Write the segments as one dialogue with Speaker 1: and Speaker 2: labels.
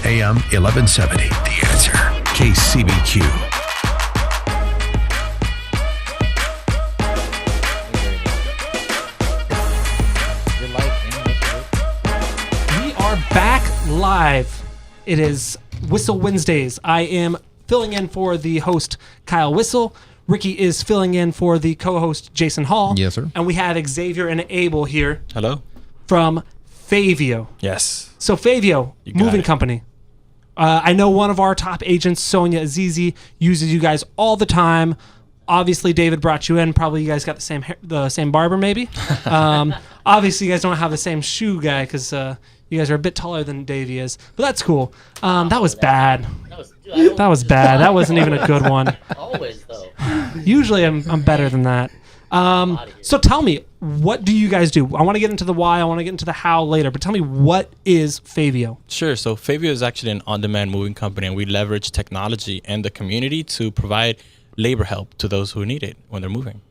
Speaker 1: AM 1170. The Answer. KCBQ.
Speaker 2: We are back live. It is Whissel Wednesdays. I am filling in for the host, Kyle Whissel. Ricky is filling in for the co-host, Jason Hall.
Speaker 3: Yes, sir.
Speaker 2: And we have Zavier and Abel here.
Speaker 4: Hello.
Speaker 2: From Faveo.
Speaker 4: Yes.
Speaker 2: So Faveo, moving company. I know one of our top agents, Sonia Azizi, uses you guys all the time. Obviously, David brought you in. Probably you guys got the same barber, maybe. Obviously, you guys don't have the same shoe guy because you guys are a bit taller than Davey is. But that's cool. That was bad. That was bad. That wasn't even a good one.
Speaker 5: Always, though.
Speaker 2: Usually, I'm better than that. So tell me, what do you guys do? I want to get into the why. I want to get into the how later. But tell me, what is Faveo?
Speaker 4: Sure. So Faveo is actually an on-demand moving company, and we leverage technology and the community to provide labor help to those who need it when they're moving.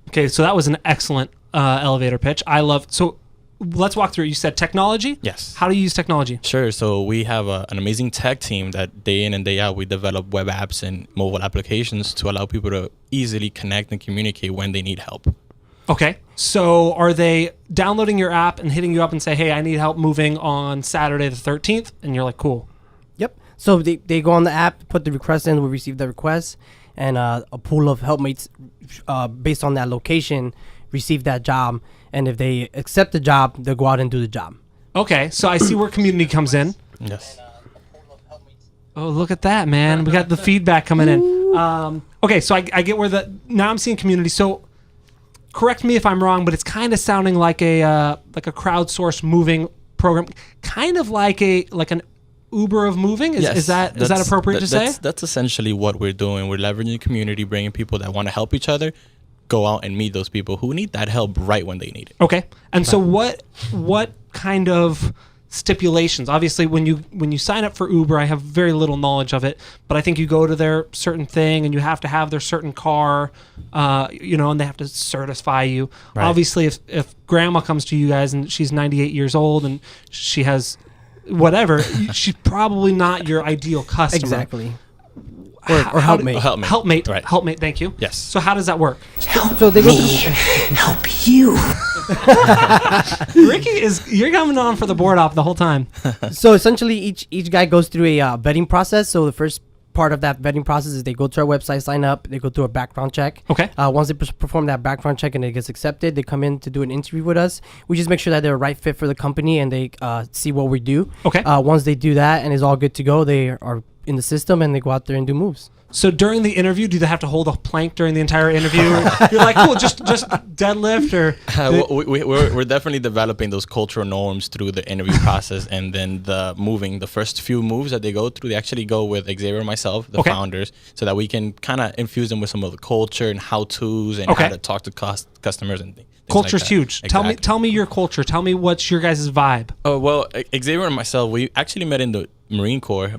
Speaker 2: Okay, so that was an excellent elevator pitch. I love. So let's walk through. You said technology.
Speaker 4: Yes.
Speaker 2: How do you use technology?
Speaker 4: Sure. So we have an amazing tech team that day in and day out, we develop web apps and mobile applications to allow people to easily connect and communicate when they need help.
Speaker 2: Okay. So are they downloading your app and hitting you up and say, hey, I need help moving on Saturday the 13th? And you're like, cool.
Speaker 6: Yep. So they go on the app, put the request in, we receive the request, and a pool of helpmates based on that location receive that job. And if they accept the job, they'll go out and do the job.
Speaker 2: Okay. So I see where community comes in.
Speaker 4: Yes.
Speaker 2: Oh, look at that, man. We got the feedback coming in. Okay. So I get where now I'm seeing community. So correct me if I'm wrong, but it's kind of sounding like a crowdsourced moving program, kind of like an Uber of moving. Is that appropriate to say?
Speaker 4: That's essentially what we're doing. We're leveraging the community, bringing people that want to help each other, go out and meet those people who need that help right when they need it.
Speaker 2: Okay. And so what kind of stipulations? Obviously, when you sign up for Uber, I have very little knowledge of it, but I think you go to their certain thing and you have to have their certain car, and they have to certify you. Right. Obviously, if grandma comes to you guys and she's 98 years old and she has whatever, she's probably not your ideal customer.
Speaker 6: Exactly. Or helpmate.
Speaker 2: Helpmate.
Speaker 4: Right.
Speaker 2: Helpmate. Thank you.
Speaker 4: Yes.
Speaker 2: So how does that work?
Speaker 6: So they go
Speaker 1: Help you.
Speaker 2: Ricky you're coming on for the board op the whole time.
Speaker 6: So essentially, each guy goes through a vetting process. So the first part of that vetting process is they go to our website, sign up, they go through a background check.
Speaker 2: Okay.
Speaker 6: Once they perform that background check and it gets accepted, they come in to do an interview with us. We just make sure that they're a right fit for the company and they see what we do.
Speaker 2: Okay.
Speaker 6: Once they do that and it's all good to go, they are in the system and they go out there and do moves.
Speaker 2: So during the interview, do they have to hold a plank during the entire interview? You're like, cool, just deadlift or...
Speaker 4: We're definitely developing those cultural norms through the interview process, and then the first few moves that they go through, they actually go with Xavier and myself, the founders, so that we can kind of infuse them with some of the culture and how-tos and how to talk to customers and things.
Speaker 2: Culture's
Speaker 4: like
Speaker 2: huge.
Speaker 4: Exactly.
Speaker 2: Tell me your culture. Tell me what's your guys' vibe.
Speaker 4: Oh, well, Xavier and myself, we actually met in the Marine Corps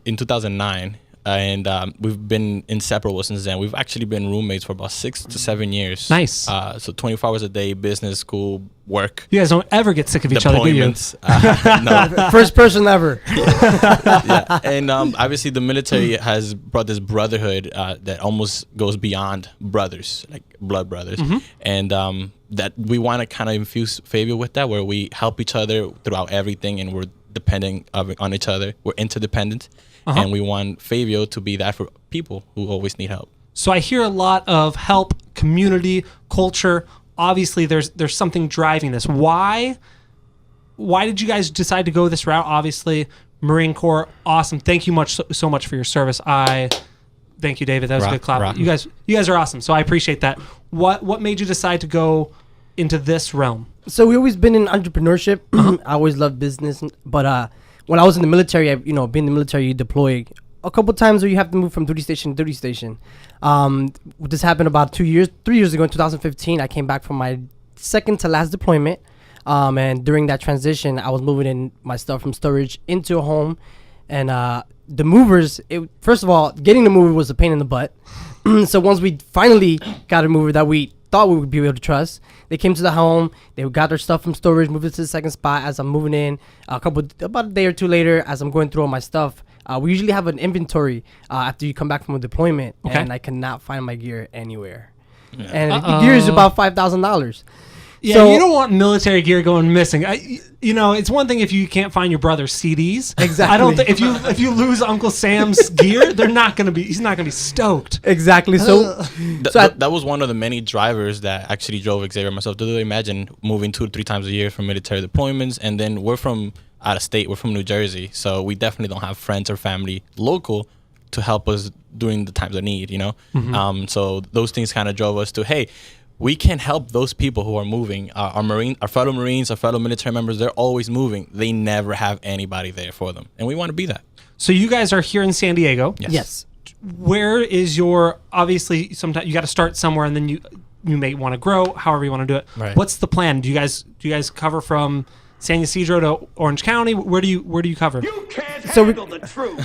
Speaker 4: in 2009. And we've been inseparable since then. We've actually been roommates for about 6 to 7 years.
Speaker 2: Nice.
Speaker 4: So 24 hours a day, business, school, work.
Speaker 2: You guys don't ever get sick of each other, do you?
Speaker 4: No.
Speaker 6: First person ever.
Speaker 4: Yeah. And obviously the military has brought this brotherhood that almost goes beyond brothers, like blood brothers. Mm-hmm. And that we want to kind of infuse Faveo with that, where we help each other throughout everything and we're depending on each other. We're interdependent. Uh-huh. And we want Faveo to be that for people who always need help.
Speaker 2: So I hear a lot of help, community, culture. Obviously, there's something driving this. Why did you guys decide to go this route? Obviously, Marine Corps, awesome. Thank you so much for your service. Thank you, David. That was a good clap. You guys are awesome. So I appreciate that. What made you decide to go into this realm?
Speaker 6: So we always been in entrepreneurship. I always loved business, but when I was in the military, being in the military, you deploy a couple times where you have to move from duty station to duty station. This happened about 3 years ago in 2015. I came back from my second to last deployment. And during that transition, I was moving in my stuff from storage into a home. And the movers, first of all, getting the mover was a pain in the butt. So once we finally got a mover that we thought we would be able to trust. They came to the home. They got their stuff from storage, moved it to the second spot. As I'm moving in, about a day or two later, as I'm going through all my stuff, we usually have an inventory after you come back from a deployment, and I cannot find my gear anywhere. Yeah. And the gear is about $5,000.
Speaker 2: Yeah,
Speaker 6: so,
Speaker 2: you don't want military gear going missing. It's one thing if you can't find your brother's CDs.
Speaker 6: Exactly.
Speaker 2: I don't think if you lose Uncle Sam's gear, he's not gonna be stoked.
Speaker 6: Exactly. So,
Speaker 4: that was one of the many drivers that actually drove Xavier and myself to imagine moving 2 to 3 times a year for military deployments, and then we're from out of state. We're from New Jersey, so we definitely don't have friends or family local to help us during the times of need. Mm-hmm. So those things kind of drove us to, hey, we can help those people who are moving. Our fellow Marines, our fellow military members, they're always moving. They never have anybody there for them. And we want to be that.
Speaker 2: So you guys are here in San Diego.
Speaker 6: Yes.
Speaker 2: Where is obviously, sometimes you got to start somewhere, and then you may want to grow, however you want to do it.
Speaker 6: Right.
Speaker 2: What's the plan? Do you guys cover from San Ysidro to Orange County? Where do you cover?
Speaker 3: You can't handle the truth.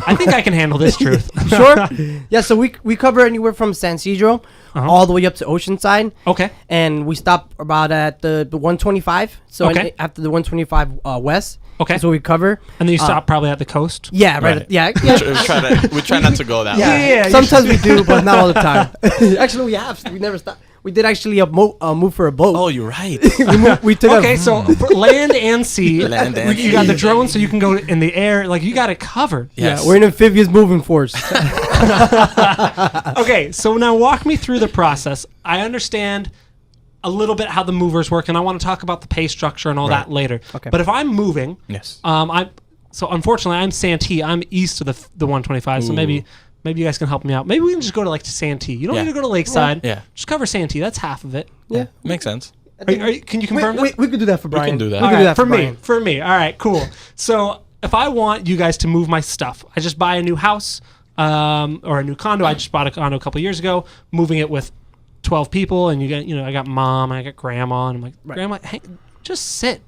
Speaker 2: I think I can handle this truth.
Speaker 6: Sure. Yeah, so we cover anywhere from San Ysidro all the way up to Oceanside.
Speaker 2: Okay.
Speaker 6: And we stop about at the 125. So after the 125 west.
Speaker 2: Okay.
Speaker 6: That's what we cover.
Speaker 2: And then you stop probably at the coast?
Speaker 6: Yeah, right. Yeah.
Speaker 4: We try not to go that way.
Speaker 6: Yeah. Sometimes we do, but not all the time. Actually, we never stop. We did actually move for a boat.
Speaker 4: Oh, you're right.
Speaker 6: we took
Speaker 2: so for land and sea.
Speaker 4: Land and
Speaker 2: you got the drone, so you can go in the air. Like, you got it covered.
Speaker 4: Yes.
Speaker 6: Yeah, we're an amphibious moving force.
Speaker 2: Okay, so now walk me through the process. I understand a little bit how the movers work, and I want to talk about the pay structure and all that later.
Speaker 6: Okay.
Speaker 2: But if I'm moving,
Speaker 4: Yes.
Speaker 2: So unfortunately I'm Santee. I'm east of the 125. So maybe you guys can help me out. Maybe we can just go to Santee. You don't need to go to Lakeside.
Speaker 4: Yeah.
Speaker 2: Just cover Santee. That's half of it.
Speaker 6: Yeah.
Speaker 4: Makes sense.
Speaker 2: Can you confirm that?
Speaker 6: We could do that for Bryan.
Speaker 4: can do that.
Speaker 6: We
Speaker 2: All
Speaker 6: can do
Speaker 2: right,
Speaker 6: that
Speaker 2: for me. All right, cool. So if I want you guys to move my stuff, I just buy a new house or a new condo. I just bought a condo a couple years ago, moving it with 12 people, and I got mom, and I got grandma, and I'm like, Grandma, hey, just sit.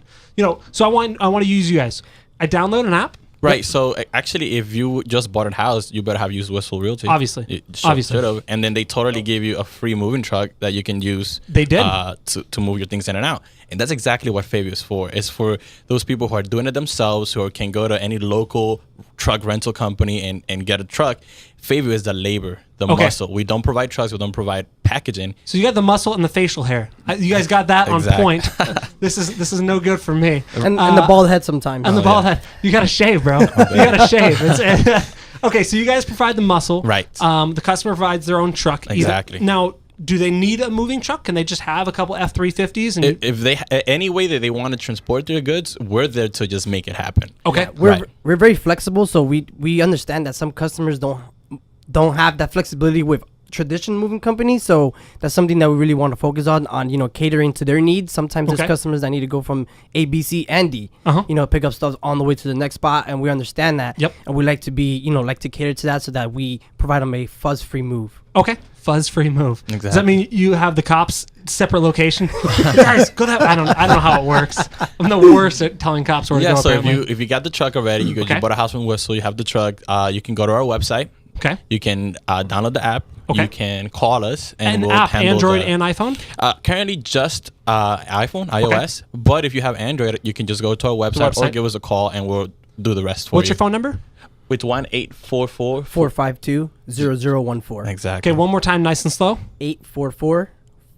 Speaker 2: So I want to use you guys. I download an app.
Speaker 4: Right. So actually, if you just bought a house, you better have used Whissel Realty.
Speaker 2: Obviously.
Speaker 4: Should have. And then they totally gave you a free moving truck that you can use.
Speaker 2: They did.
Speaker 4: To move your things in and out. And that's exactly what Faveo is for. It's for those people who are doing it themselves, who can go to any local truck rental company and get a truck. Faveo is the labor, the muscle. We don't provide trucks. We don't provide packaging.
Speaker 2: So you got the muscle and the facial hair. You guys got that on point. This is no good for me.
Speaker 6: And the bald head sometimes.
Speaker 2: And the bald head. You got to shave, bro. You got to shave. Okay, so you guys provide the muscle.
Speaker 4: Right.
Speaker 2: The customer provides their own truck.
Speaker 4: Exactly.
Speaker 2: Now, do they need a moving truck? Can they just have a couple F-350s? And
Speaker 4: if they any way that they want to transport their goods, we're there to just make it happen.
Speaker 2: Okay.
Speaker 6: Yeah, we're very flexible, so we understand that some customers don't have that flexibility with traditional moving companies, so that's something that we really want to focus on catering to their needs. Sometimes there's customers that need to go from A, B, C, and D, pick up stuff on the way to the next spot, and we understand that.
Speaker 2: Yep.
Speaker 6: And we like to be, like to cater to that so that we provide them a fuzz-free move.
Speaker 2: Okay. Fuzz-free move.
Speaker 4: Exactly.
Speaker 2: Does that mean you have the cops separate location? Guys, go that. I don't know how it works. I'm the worst at telling cops where to go.
Speaker 4: So
Speaker 2: apparently.
Speaker 4: if you got the truck already, you bought a house from Whissel, you have the truck. You can go to our website.
Speaker 2: Okay.
Speaker 4: You can download the app.
Speaker 2: Okay.
Speaker 4: You can call us, and we'll
Speaker 2: app,
Speaker 4: handle
Speaker 2: Android and iPhone?
Speaker 4: Currently just iPhone, iOS. But if you have Android, you can just go to our website or give us a call, and we'll do the rest for you.
Speaker 2: What's your phone number?
Speaker 4: It's 1-844
Speaker 6: 452-0014.
Speaker 4: Exactly.
Speaker 2: Okay, one more time, nice and slow.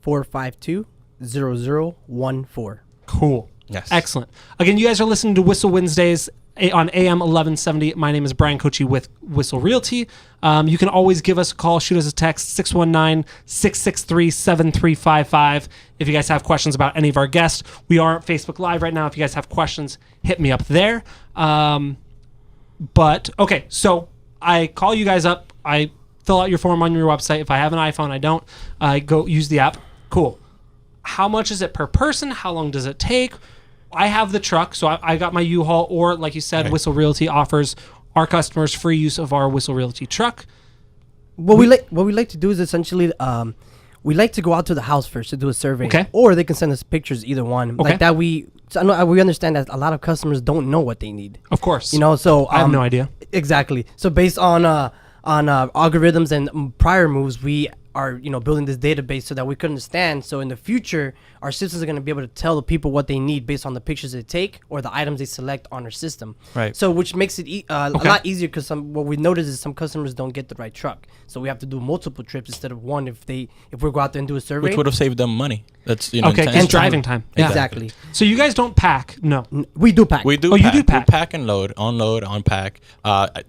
Speaker 6: 844-452-0014.
Speaker 2: Cool.
Speaker 4: Yes.
Speaker 2: Excellent. Again, you guys are listening to Whissel Wednesdays on AM 1170. My name is Bryan Koci with Whissel Realty. You can always give us a call, shoot us a text, 619-663-7355. If you guys have questions about any of our guests, we are on Facebook Live right now. If you guys have questions, hit me up there. But, okay, so I call you guys up. I fill out your form on your website. If I have an iPhone, I don't. I go use the app. Cool. How much is it per person? How long does it take? I have the truck, so I got my U-Haul, or like you said, Whissel Realty offers our customers free use of our Whissel Realty truck.
Speaker 6: What we like to do is essentially we like to go out to the house first to do a survey.
Speaker 2: Okay.
Speaker 6: Or they can send us pictures, either one.
Speaker 2: Okay.
Speaker 6: Like that we understand that a lot of customers don't know what they need.
Speaker 2: Of course.
Speaker 6: So
Speaker 2: I have no idea.
Speaker 6: Exactly. So based on algorithms and prior moves, we are building this database so that we could understand. So in the future, our systems are going to be able to tell the people what they need based on the pictures they take or the items they select on our system.
Speaker 4: Right.
Speaker 6: So which makes it a lot easier, because what we notice is some customers don't get the right truck, so we have to do multiple trips instead of one if we go out there and do a survey,
Speaker 4: which would have saved them money. That's
Speaker 2: okay, and driving time. Yeah.
Speaker 6: Exactly.
Speaker 2: So you guys don't pack? No.
Speaker 6: We do pack.
Speaker 4: We do.
Speaker 2: Oh,
Speaker 4: pack.
Speaker 2: you do pack.
Speaker 4: We pack and load, unpack,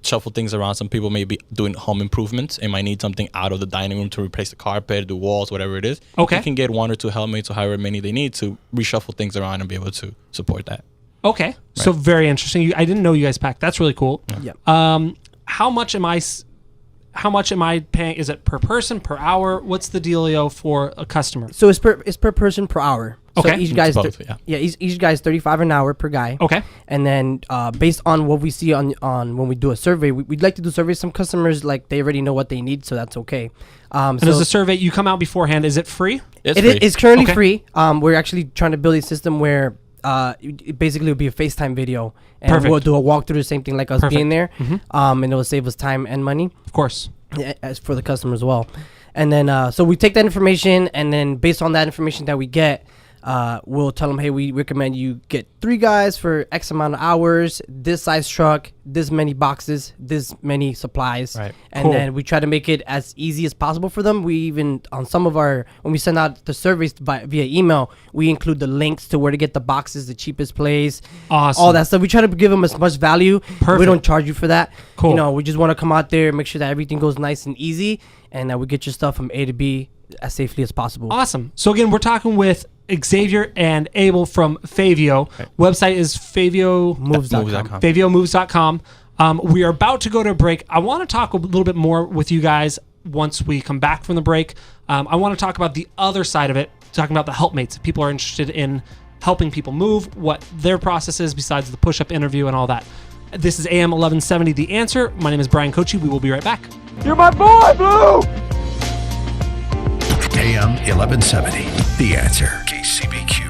Speaker 4: shuffle things around. Some people may be doing home improvements and might need something out of the dining room to replace the carpet, the walls, whatever it is.
Speaker 2: Okay.
Speaker 4: You can get 1 or 2 helmets or however many they need to reshuffle things around and be able to support that.
Speaker 2: Okay. Right. So very interesting. I didn't know you guys pack. That's really cool.
Speaker 6: Yeah.
Speaker 2: How much am I paying? Is it per person, per hour? What's the dealio for a customer?
Speaker 6: So it's per person per hour.
Speaker 2: Okay.
Speaker 6: So each guy's
Speaker 4: both,
Speaker 6: each guy's $35 an hour per guy.
Speaker 2: Okay.
Speaker 6: And then based on what we see on when we do a survey, we'd like to do surveys. Some customers, like, they already know what they need, so that's okay.
Speaker 2: And as a survey, you come out beforehand. Is it free?
Speaker 6: It's currently
Speaker 2: Okay.
Speaker 6: free. We're actually trying to build a system where it basically will be a FaceTime video, and
Speaker 2: Perfect.
Speaker 6: we'll do a walkthrough, the same thing like us
Speaker 2: Perfect.
Speaker 6: being there, and it will save us time and money,
Speaker 2: Of course.
Speaker 6: as for the customer as well. And then so we take that information, and then based on that information that we get, we'll tell them, hey, we recommend you get 3 guys for X amount of hours, this size truck, this many boxes, this many supplies.
Speaker 4: Right.
Speaker 6: And
Speaker 2: Cool.
Speaker 6: then we try to make it as easy as possible for them. We even, on some of our, when we send out the surveys via email, we include the links to where to get the boxes, the cheapest place,
Speaker 2: Awesome.
Speaker 6: all that stuff. We try to give them as much value.
Speaker 2: Perfect.
Speaker 6: We don't charge you for that.
Speaker 2: Cool.
Speaker 6: We just want to come out there, make sure that everything goes nice and easy, and that we get your stuff from A to B as safely as possible.
Speaker 2: Awesome. So again, we're talking with Zavier and Abel from Faveo. Website is
Speaker 6: Moves.com.
Speaker 2: FaveoMoves.com. We are about to go to a break. I want to talk a little bit more with you guys once we come back from the break. I want to talk about the other side of it, talking about the helpmates. If people are interested in helping people move, what their process is besides the push-up interview and all that. This is AM 1170, The Answer. My name is Bryan Koci. We will be right back.
Speaker 3: You're my boy, Blue!
Speaker 1: AM 1170, The Answer. KCBQ.